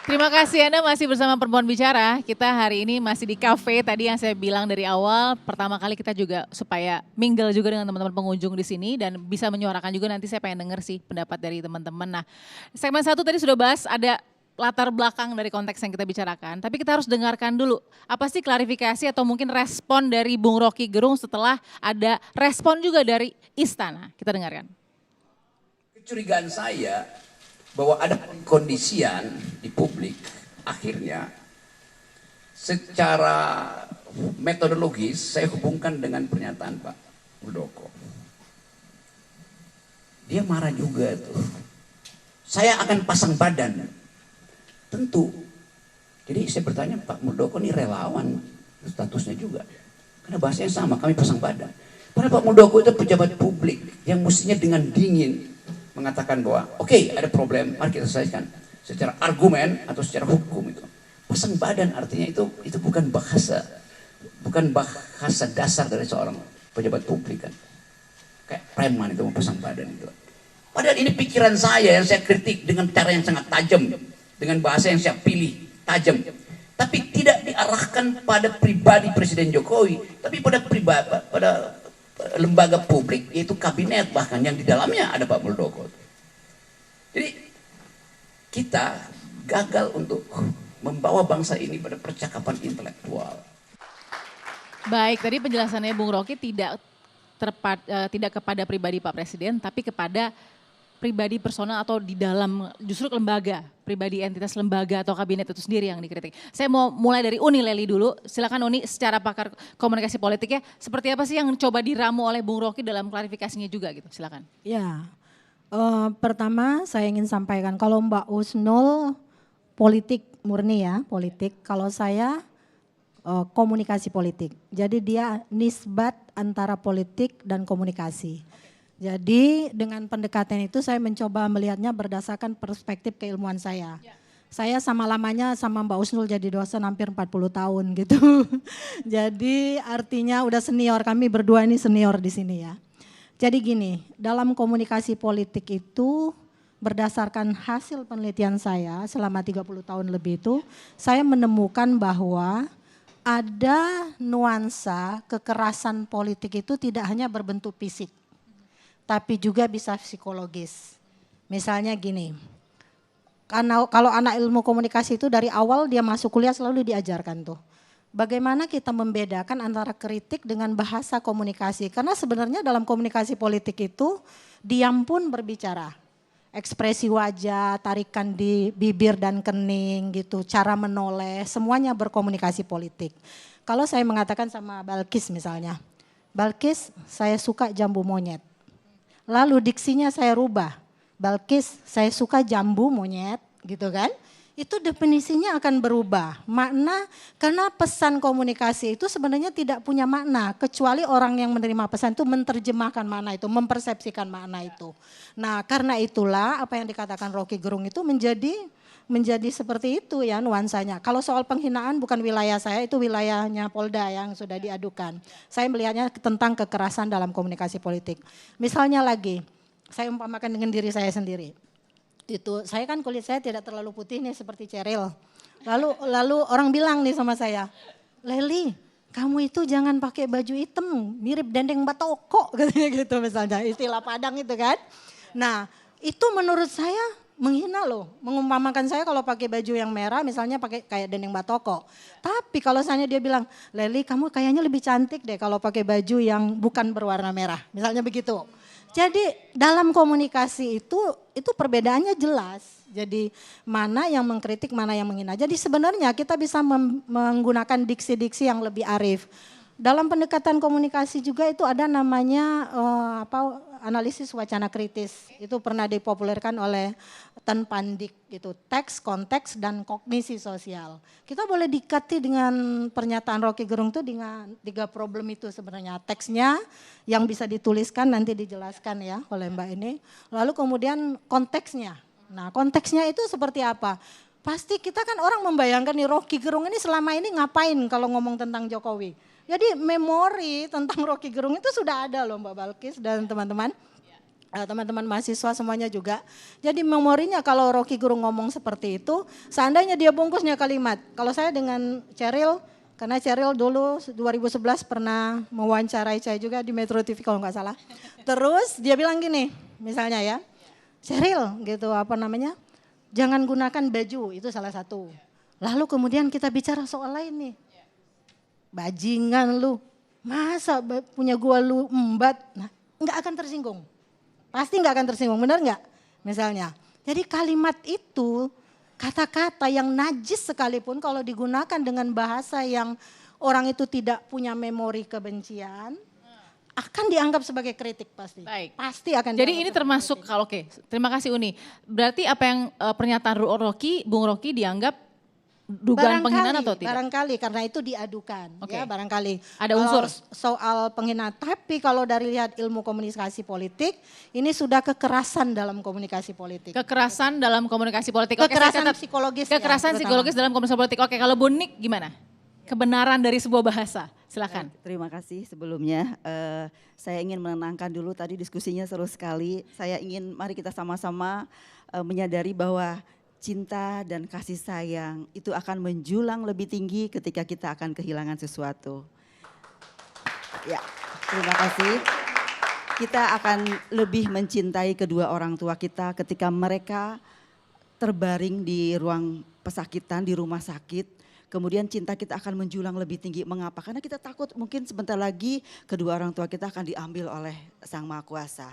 Terima kasih Anda masih bersama Perempuan Bicara. Kita hari ini masih di kafe tadi yang saya bilang dari awal. Pertama kali kita juga supaya mingle juga dengan teman-teman pengunjung di sini dan bisa menyuarakan juga, nanti saya pengen denger sih pendapat dari teman-teman. Nah, segmen 1 tadi sudah bahas ada latar belakang dari konteks yang kita bicarakan. Tapi kita harus dengarkan dulu apa sih klarifikasi atau mungkin respon dari Bung Rocky Gerung setelah ada respon juga dari Istana. Kita dengarkan. Kecurigaan saya bahwa ada kondisian di publik, akhirnya secara metodologis saya hubungkan dengan pernyataan Pak Muldoko. Dia marah juga tuh. Saya akan pasang badan. Tentu. Jadi saya bertanya, Pak Muldoko ini relawan statusnya juga. Karena bahasanya sama, kami pasang badan. Padahal Pak Muldoko itu pejabat publik yang mestinya dengan dingin mengatakan bahwa oke, ada problem, mari kita selesaikan secara argumen atau secara hukum itu. Pasang badan artinya itu bukan bahasa dasar dari seorang pejabat publik kan. Kayak preman itu mau pasang badan itu. Padahal ini pikiran saya yang saya kritik dengan cara yang sangat tajam, dengan bahasa yang saya pilih tajam. Tapi tidak diarahkan pada pribadi Presiden Jokowi, tapi pada lembaga publik, yaitu kabinet bahkan yang di dalamnya ada Pak Muldoko. Jadi kita gagal untuk membawa bangsa ini pada percakapan intelektual. Baik, tadi penjelasannya Bung Rocky tidak kepada pribadi Pak Presiden, tapi kepada pribadi personal atau di dalam justru lembaga, pribadi entitas lembaga atau kabinet itu sendiri yang dikritik. Saya mau mulai dari Uni Leli dulu. Silakan Uni, secara pakar komunikasi politiknya, seperti apa sih yang coba diramu oleh Bung Rocky dalam klarifikasinya juga gitu, silakan. Ya, pertama saya ingin sampaikan kalau Mbak Husnul politik murni ya, politik. Kalau saya komunikasi politik. Jadi dia nisbat antara politik dan komunikasi. Jadi dengan pendekatan itu saya mencoba melihatnya berdasarkan perspektif keilmuan saya. Ya. Saya sama lamanya sama Mbak Husnul jadi dosen hampir 40 tahun gitu. Jadi artinya udah senior, kami berdua ini senior di sini ya. Jadi gini, dalam komunikasi politik itu berdasarkan hasil penelitian saya selama 30 tahun lebih itu, saya menemukan bahwa ada nuansa kekerasan politik itu tidak hanya berbentuk fisik, tapi juga bisa psikologis. Misalnya gini, karena kalau anak ilmu komunikasi itu dari awal dia masuk kuliah selalu diajarkan tuh. Bagaimana kita membedakan antara kritik dengan bahasa komunikasi. Karena sebenarnya dalam komunikasi politik itu diam pun berbicara. Ekspresi wajah, tarikan di bibir dan kening gitu, cara menoleh, semuanya berkomunikasi politik. Kalau saya mengatakan sama Balkis misalnya, Balkis saya suka jambu monyet. Lalu diksinya saya rubah, Balkis saya suka jambu monyet gitu kan. Itu definisinya akan berubah. Makna, karena pesan komunikasi itu sebenarnya tidak punya makna. Kecuali orang yang menerima pesan itu menerjemahkan makna itu, mempersepsikan makna itu. Nah karena itulah apa yang dikatakan Rocky Gerung itu menjadi seperti itu ya nuansanya. Kalau soal penghinaan bukan wilayah saya, itu wilayahnya Polda yang sudah diadukan. Saya melihatnya tentang kekerasan dalam komunikasi politik. Misalnya lagi, saya umpamakan dengan diri saya sendiri. Itu saya kan kulit saya tidak terlalu putih nih seperti Ceril. Lalu orang bilang nih sama saya, Leli, kamu itu jangan pakai baju hitam, mirip dendeng batoko katanya gitu misalnya, istilah Padang itu kan. Nah, itu menurut saya menghina loh, mengumpamakan saya kalau pakai baju yang merah misalnya pakai kayak dendeng batoko. Tapi kalau misalnya dia bilang, Leli kamu kayaknya lebih cantik deh kalau pakai baju yang bukan berwarna merah, misalnya begitu. Jadi dalam komunikasi itu perbedaannya jelas. Jadi mana yang mengkritik, mana yang menghina. Jadi sebenarnya kita bisa menggunakan diksi-diksi yang lebih arif. Dalam pendekatan komunikasi juga itu ada namanya analisis wacana kritis. Itu pernah dipopulerkan oleh Tan Pandik gitu. Teks, konteks dan kognisi sosial. Kita boleh dikati dengan pernyataan Rocky Gerung itu dengan 3 problem itu sebenarnya. Teksnya yang bisa dituliskan nanti dijelaskan ya oleh Mbak ini. Lalu kemudian konteksnya. Nah konteksnya itu seperti apa? Pasti kita kan orang membayangkan nih Rocky Gerung ini selama ini ngapain kalau ngomong tentang Jokowi. Jadi memori tentang Rocky Gerung itu sudah ada loh Mbak Balkis dan teman-teman. teman-teman mahasiswa semuanya juga. Jadi memorinya kalau Rocky Gerung ngomong seperti itu, seandainya dia bungkusnya kalimat. Kalau saya dengan Cheryl, karena Cheryl dulu 2011 pernah mewawancarai saya juga di Metro TV kalau nggak salah. Terus dia bilang gini, misalnya ya, Cheryl gitu jangan gunakan baju, itu salah satu. Lalu kemudian kita bicara soal lain nih. Bajingan lu, masa punya gua lu embat, nah nggak akan tersinggung. Pasti nggak akan tersinggung, benar nggak? Misalnya, jadi kalimat itu, kata-kata yang najis sekalipun kalau digunakan dengan bahasa yang orang itu tidak punya memori kebencian, akan dianggap sebagai kritik pasti. Baik. Pasti akan. Jadi ini termasuk kalau terima kasih Uni. Berarti apa yang pernyataan Bung Rocky dianggap dugaan penghinaan atau tidak? Barangkali karena itu diadukan, ya barangkali. Ada unsur soal penghinaan. Tapi kalau dari lihat ilmu komunikasi politik, ini sudah kekerasan dalam komunikasi politik. Kekerasan dalam komunikasi politik. Kekerasan psikologis. Kekerasan psikologis dalam komunikasi politik. Oke, kalau Bu Nik gimana? Kebenaran dari sebuah bahasa. Silakan. Terima kasih sebelumnya. Saya ingin menenangkan dulu, tadi diskusinya seru sekali. Saya ingin mari kita sama-sama menyadari bahwa cinta dan kasih sayang itu akan menjulang lebih tinggi ketika kita akan kehilangan sesuatu. Ya, terima kasih. Kita akan lebih mencintai kedua orang tua kita ketika mereka terbaring di ruang pesakitan, di rumah sakit. Kemudian cinta kita akan menjulang lebih tinggi. Mengapa? Karena kita takut mungkin sebentar lagi kedua orang tua kita akan diambil oleh Sang Maha Kuasa.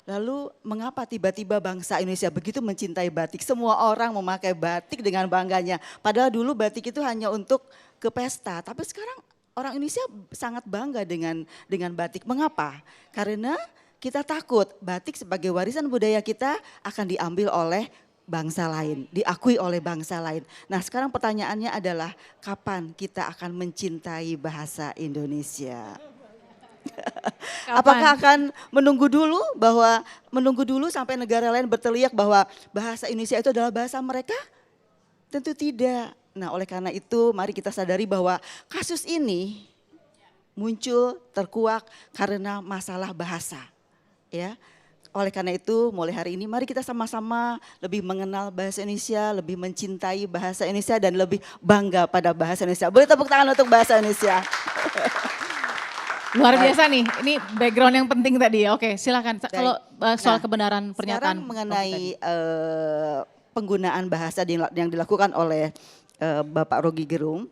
Lalu mengapa tiba-tiba bangsa Indonesia begitu mencintai batik? Semua orang memakai batik dengan bangganya. Padahal dulu batik itu hanya untuk ke pesta. Tapi sekarang orang Indonesia sangat bangga dengan batik. Mengapa? Karena kita takut batik sebagai warisan budaya kita akan diambil oleh bangsa lain, diakui oleh bangsa lain. Nah sekarang pertanyaannya adalah kapan kita akan mencintai bahasa Indonesia? Apakah akan menunggu dulu sampai negara lain berteriak bahwa bahasa Indonesia itu adalah bahasa mereka? Tentu tidak. Nah oleh karena itu mari kita sadari bahwa kasus ini muncul terkuak karena masalah bahasa. Ya. Oleh karena itu mulai hari ini mari kita sama-sama lebih mengenal bahasa Indonesia, lebih mencintai bahasa Indonesia dan lebih bangga pada bahasa Indonesia. Boleh tepuk tangan untuk bahasa Indonesia. Luar biasa nih, ini background yang penting tadi. Oke, silakan. Kalau soal kebenaran pernyataan. Sekarang mengenai penggunaan bahasa yang dilakukan oleh Bapak Rocky Gerung,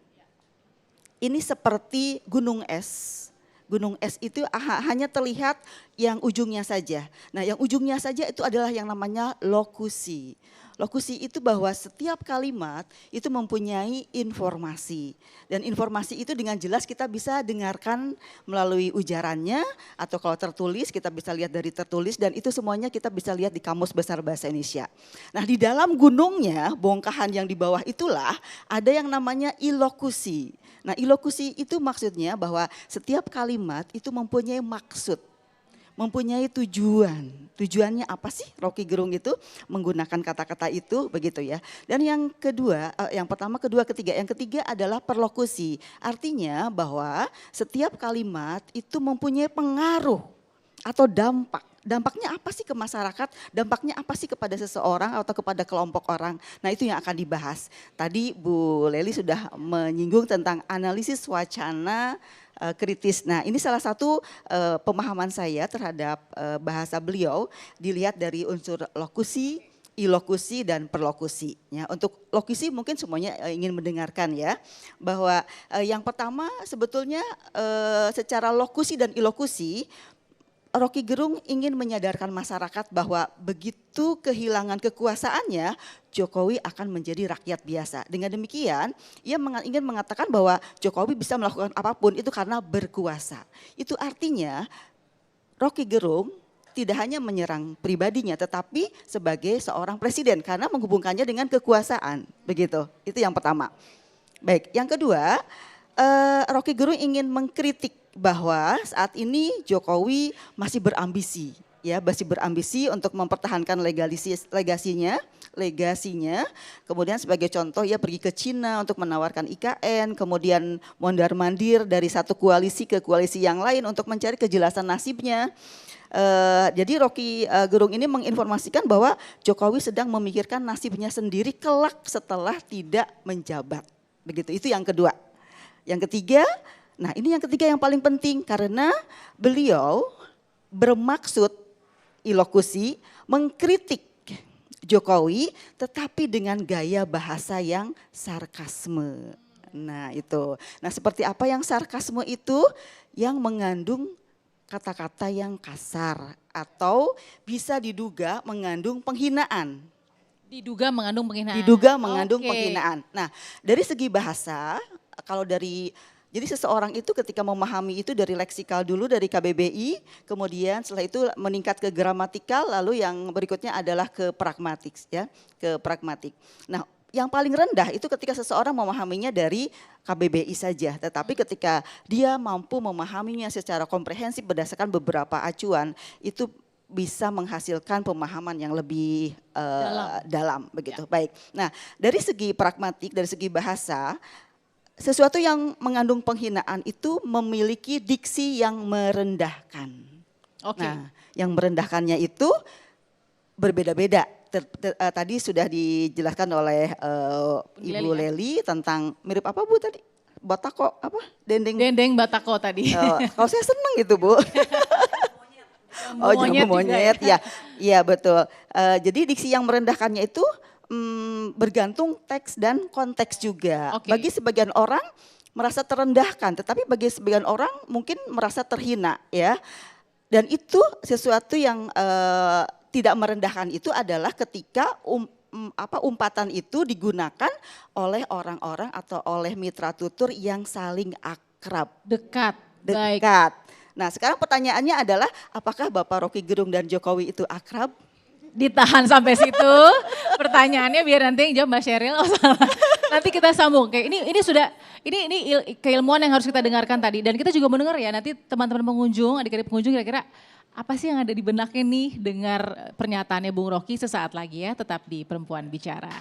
ini seperti gunung es. Gunung es itu hanya terlihat yang ujungnya saja. Nah yang ujungnya saja itu adalah yang namanya lokusi. Lokusi itu bahwa setiap kalimat itu mempunyai informasi. Dan informasi itu dengan jelas kita bisa dengarkan melalui ujarannya atau kalau tertulis kita bisa lihat dari tertulis dan itu semuanya kita bisa lihat di Kamus Besar Bahasa Indonesia. Nah di dalam gunungnya, bongkahan yang di bawah itulah ada yang namanya ilokusi. Nah ilokusi itu maksudnya bahwa setiap kalimat itu mempunyai maksud. Mempunyai tujuan. Tujuannya apa sih Rocky Gerung itu menggunakan kata-kata itu begitu ya. Dan yang kedua, yang pertama, kedua, ketiga. Yang ketiga adalah perlokusi. Artinya bahwa setiap kalimat itu mempunyai pengaruh atau dampak. Dampaknya apa sih ke masyarakat? Dampaknya apa sih kepada seseorang atau kepada kelompok orang? Nah itu yang akan dibahas. Tadi Bu Leli sudah menyinggung tentang analisis wacana kritis. Nah ini salah satu pemahaman saya terhadap bahasa beliau dilihat dari unsur lokusi, ilokusi dan perlokusi. Ya, untuk lokusi mungkin semuanya ingin mendengarkan ya. Bahwa yang pertama sebetulnya secara lokusi dan ilokusi Rocky Gerung ingin menyadarkan masyarakat bahwa begitu kehilangan kekuasaannya, Jokowi akan menjadi rakyat biasa. Dengan demikian, ia ingin mengatakan bahwa Jokowi bisa melakukan apapun itu karena berkuasa. Itu artinya Rocky Gerung tidak hanya menyerang pribadinya, tetapi sebagai seorang presiden karena menghubungkannya dengan kekuasaan. Begitu, itu yang pertama. Baik, yang kedua, Rocky Gerung ingin mengkritik bahwa saat ini Jokowi masih berambisi untuk mempertahankan legasinya legasinya. Kemudian sebagai contoh ia pergi ke Cina untuk menawarkan IKN, kemudian mondar-mandir dari satu koalisi ke koalisi yang lain untuk mencari kejelasan nasibnya. Jadi Rocky Gerung ini menginformasikan bahwa Jokowi sedang memikirkan nasibnya sendiri kelak setelah tidak menjabat. Begitu, itu yang kedua. Yang ketiga, nah ini yang ketiga yang paling penting karena beliau bermaksud ilokusi mengkritik Jokowi tetapi dengan gaya bahasa yang sarkasme. Nah itu, nah seperti apa yang sarkasme itu? Yang mengandung kata-kata yang kasar atau bisa diduga mengandung penghinaan. Diduga mengandung penghinaan. Diduga mengandung Oke. penghinaan. Nah, dari segi bahasa, kalau dari jadi seseorang itu ketika memahami itu dari leksikal dulu dari KBBI, kemudian setelah itu meningkat ke gramatikal, lalu yang berikutnya adalah ke pragmatik ya, ke pragmatik. Nah, yang paling rendah itu ketika seseorang memahaminya dari KBBI saja, tetapi ketika dia mampu memahaminya secara komprehensif berdasarkan beberapa acuan, itu bisa menghasilkan pemahaman yang lebih dalam begitu. Baik. Nah, dari segi pragmatik, dari segi bahasa, sesuatu yang mengandung penghinaan itu memiliki diksi yang merendahkan. Oke. Nah, yang merendahkannya itu berbeda-beda. Tadi sudah dijelaskan oleh Ibu Leli tentang mirip apa Bu tadi? Batako apa? Dendeng. Dendeng Batako tadi. Kalau saya seneng gitu Bu. Oh jambu monyet ya, iya betul. Jadi diksi yang merendahkannya itu bergantung teks dan konteks juga. Oke. Bagi sebagian orang merasa terendahkan, tetapi bagi sebagian orang mungkin merasa terhina ya. Dan itu sesuatu yang tidak merendahkan itu adalah ketika umpatan itu digunakan oleh orang-orang atau oleh mitra tutur yang saling akrab. Dekat. Baik. Dekat. Nah sekarang pertanyaannya adalah apakah Bapak Rocky Gerung dan Jokowi itu akrab? Ditahan sampai situ. Pertanyaannya biar nanti yang jawab Mbak Sheryl. Oh, salah. Nanti kita sambung. Oke, ini sudah keilmuan yang harus kita dengarkan tadi dan kita juga mendengar ya nanti teman-teman pengunjung, adik-adik pengunjung kira-kira apa sih yang ada di benaknya nih dengar pernyataannya Bung Rocky sesaat lagi ya, tetap di Perempuan Bicara.